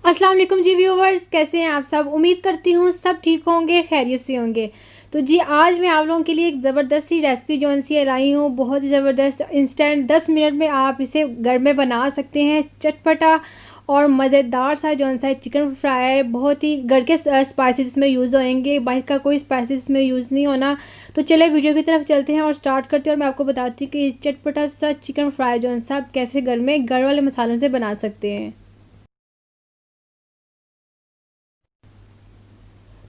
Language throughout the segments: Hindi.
अस्सलाम वालेकुम जी व्यूवर्स, कैसे हैं आप सब। उम्मीद करती हूँ सब ठीक होंगे, खैरियत से होंगे। तो जी आज मैं आप लोगों के लिए एक ज़बरदस्त सी रेसिपी जो सी लाई हूँ, बहुत ही ज़बरदस्त इंस्टेंट 10 मिनट में आप इसे घर में बना सकते हैं। चटपटा और मज़ेदार सा सा चिकन फ्राई, बहुत ही घर के स्पाइसेस इसमें यूज़ होंगे, बाहर का कोई स्पाइसेस इसमें यूज़ नहीं होना। तो चले वीडियो की तरफ चलते हैं और स्टार्ट करते हैं। और मैं आपको बताती हूँ कि चटपटा सा चिकन फ्राई सा आप कैसे घर में घर वाले मसालों से बना सकते हैं।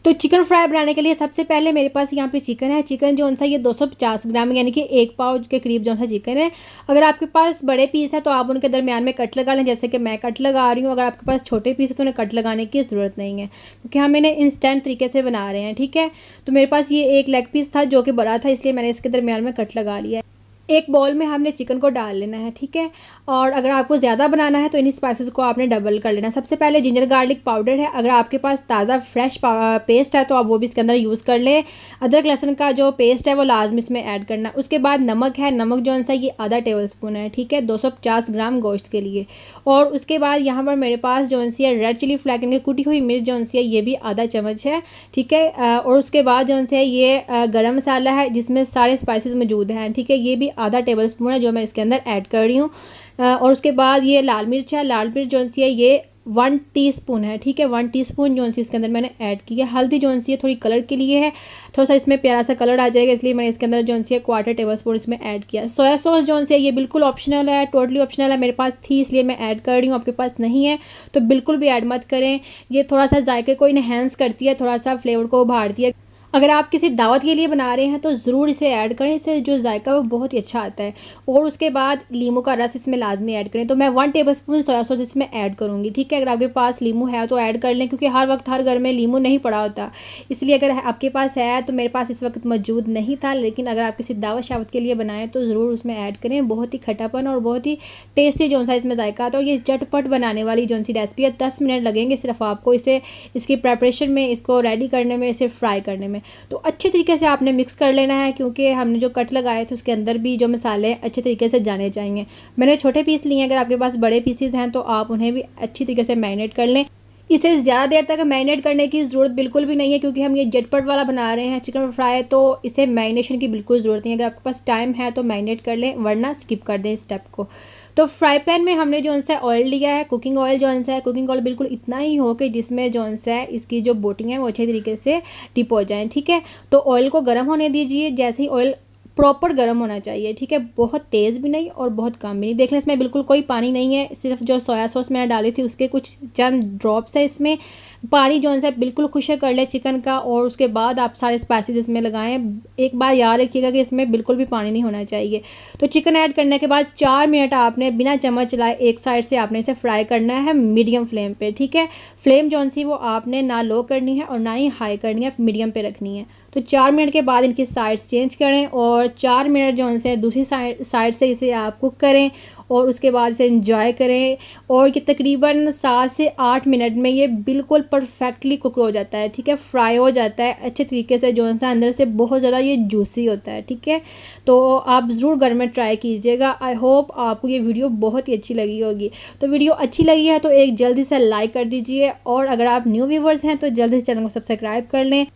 तो चिकन फ्राई बनाने के लिए सबसे पहले मेरे पास यहाँ पे चिकन है। चिकन ये 250 ग्राम यानी कि 1 पाव के करीब चिकन है। अगर आपके पास बड़े पीस है तो आप उनके दरमियान में कट लगा लें, जैसे कि मैं कट लगा रही हूँ। अगर आपके पास छोटे पीस है तो उन्हें कट लगाने की ज़रूरत नहीं है, क्योंकि हम इन्हें इंस्टेंट तरीके से बना रहे हैं। ठीक है, तो मेरे पास ये एक लेग पीस था जो कि बड़ा था, इसलिए मैंने इसके दरमियान में कट लगा लिया है। एक बाउल में हमने चिकन को डाल लेना है। ठीक है, और अगर आपको ज़्यादा बनाना है तो इन स्पाइसेस को आपने डबल कर लेना है। सबसे पहले जिंजर गार्लिक पाउडर है, अगर आपके पास ताज़ा फ्रेश पेस्ट है तो आप वो भी इसके अंदर यूज़ कर लें। अदरक लहसुन का जो पेस्ट है वो लाजमी इसमें ऐड करना है। उसके बाद नमक है, नमक ये आधा टेबल स्पून है। ठीक है, 250 ग्राम गोश्त के लिए। और उसके बाद यहाँ पर मेरे पास सी है रेड चिली फ्लेक यानी कुटी हुई मिर्च सी है, ये भी आधा चम्मच है। ठीक है, और उसके बाद सी है ये गरम मसाला है जिसमें सारे स्पाइसेस मौजूद हैं। ठीक है, ये भी आधा टेबल स्पून है जो मैं इसके अंदर ऐड कर रही हूँ। और उसके बाद ये लाल मिर्च है, लाल मिर्च सी है ये 1 टीस्पून है। ठीक है, 1 टीस्पून सी इसके अंदर मैंने ऐड की है। हल्दी सी है थोड़ी कलर के लिए है, थोड़ा सा इसमें प्यारा सा कलर आ जाएगा, इसलिए मैंने इसके अंदर सी है 1/4 टेबल स्पून इसमें ऐड किया। सोया सॉस सी है ये बिल्कुल ऑप्शनल है, टोटली ऑप्शनल है। मेरे पास थी इसलिए मैं ऐड कर रही हूँ, आपके पास नहीं है तो बिल्कुल भी ऐड मत करें। ये थोड़ा सा जायके को इन्हेंस करती है, थोड़ा सा फ्लेवर को उभारती है। अगर आप किसी दावत के लिए बना रहे हैं तो ज़रूर इसे ऐड करें, इससे जो जायका वो बहुत ही अच्छा आता है। और उसके बाद लीमू का रस इसमें लाजमी ऐड करें, तो मैं 1 टेबलस्पून सोया सॉस इसमें ऐड करूँगी। ठीक है, अगर आपके पास लीमू है तो ऐड कर लें, क्योंकि हर वक्त हर घर में लीमू नहीं पड़ा होता, इसलिए अगर आपके पास है तो मेरे पास इस वक्त मौजूद नहीं था, लेकिन अगर आप किसी दावत शावत के लिए बनाएं तो ज़रूर उसमें ऐड करें। बहुत ही खट्टापन और बहुत ही टेस्टी सा इसमें जायका आता है। और ये झटपट बनाने वाली सी रेसिपी है, 10 मिनट लगेंगे सिर्फ आपको इसे इसकी प्रेपरेशन में, इसको रेडी करने में, इसे फ्राई करने में। तो अच्छे तरीके से आपने मिक्स कर लेना है, क्योंकि हमने जो कट लगाए थे उसके अंदर भी जो मसाले अच्छे तरीके से जाने चाहिए। मैंने छोटे पीस लिए हैं, अगर आपके पास बड़े पीसेस हैं तो आप उन्हें भी अच्छी तरीके से मैरिनेट कर लें। इसे ज़्यादा देर तक मैरिनेट करने की ज़रूरत बिल्कुल भी नहीं है, क्योंकि हम ये झटपट वाला बना रहे हैं चिकन फ्राई, तो इसे मैरिनेशन की बिल्कुल ज़रूरत नहीं है। अगर आपके पास टाइम है तो मैरिनेट कर लें, वरना स्किप कर दें इस स्टेप को। तो फ्राई पैन में हमने सा ऑयल लिया है, कुकिंग ऑयल सा है। कुकिंग ऑयल बिल्कुल इतना ही हो कि जिसमें सा है इसकी जो बोटिंग है वो अच्छे तरीके से डिप हो जाए। ठीक है, तो ऑयल को गर्म होने दीजिए। जैसे ही ऑयल प्रॉपर गर्म होना चाहिए, ठीक है, बहुत तेज़ भी नहीं और बहुत कम भी नहीं। देख लें इसमें बिल्कुल कोई पानी नहीं है, सिर्फ जो सोया सॉस मैंने डाली थी उसके कुछ चंद ड्रॉप्स है इसमें। पानी सा बिल्कुल खुश्क कर ले चिकन का, और उसके बाद आप सारे स्पाइसेस इसमें लगाएं। एक बार याद रखिएगा कि इसमें बिल्कुल भी पानी नहीं होना चाहिए। तो चिकन ऐड करने के बाद 4 मिनट आपने बिना चम्मच चलाए एक साइड से आपने इसे फ्राई करना है मीडियम फ्लेम पे। ठीक है, फ्लेम सी वो आपने ना लो करनी है और ना ही हाई करनी है, मीडियम पे रखनी है। तो 4 मिनट के बाद इनकी साइड्स चेंज करें और 4 मिनट से दूसरी साइड से इसे आप कुक करें, और उसके बाद इसे इंजॉय करें। और ये तकरीबन 7 से 8 मिनट में ये बिल्कुल परफेक्टली कुक हो जाता है। ठीक है, फ्राई हो जाता है अच्छे तरीके से, सा अंदर से बहुत ज़्यादा ये जूसी होता है। ठीक है, तो आप ज़रूर घर में ट्राई कीजिएगा। आई होप आपको ये वीडियो बहुत ही अच्छी लगी होगी। तो वीडियो अच्छी लगी है तो एक जल्दी से लाइक कर दीजिए, और अगर आप न्यू व्यूवर्स हैं तो जल्दी से चैनल को सब्सक्राइब कर लें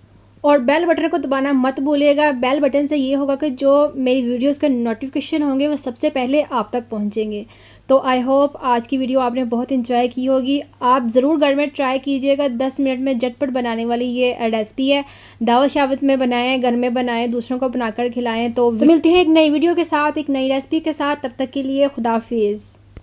और बेल बटन को दबाना मत भूलिएगा। बेल बटन से ये होगा कि जो मेरी वीडियोस के नोटिफिकेशन होंगे वो सबसे पहले आप तक पहुंचेंगे। तो आई होप आज की वीडियो आपने बहुत इंजॉय की होगी। आप ज़रूर घर में ट्राई कीजिएगा, 10 मिनट में झटपट बनाने वाली ये रेसिपी है। दावत शावत में बनाएं, घर में बनाएं, दूसरों को बनाकर खिलाएं। तो मिलते हैं एक नई वीडियो के साथ, एक नई रेसिपी के साथ। तब तक के लिए खुदा हाफिज़।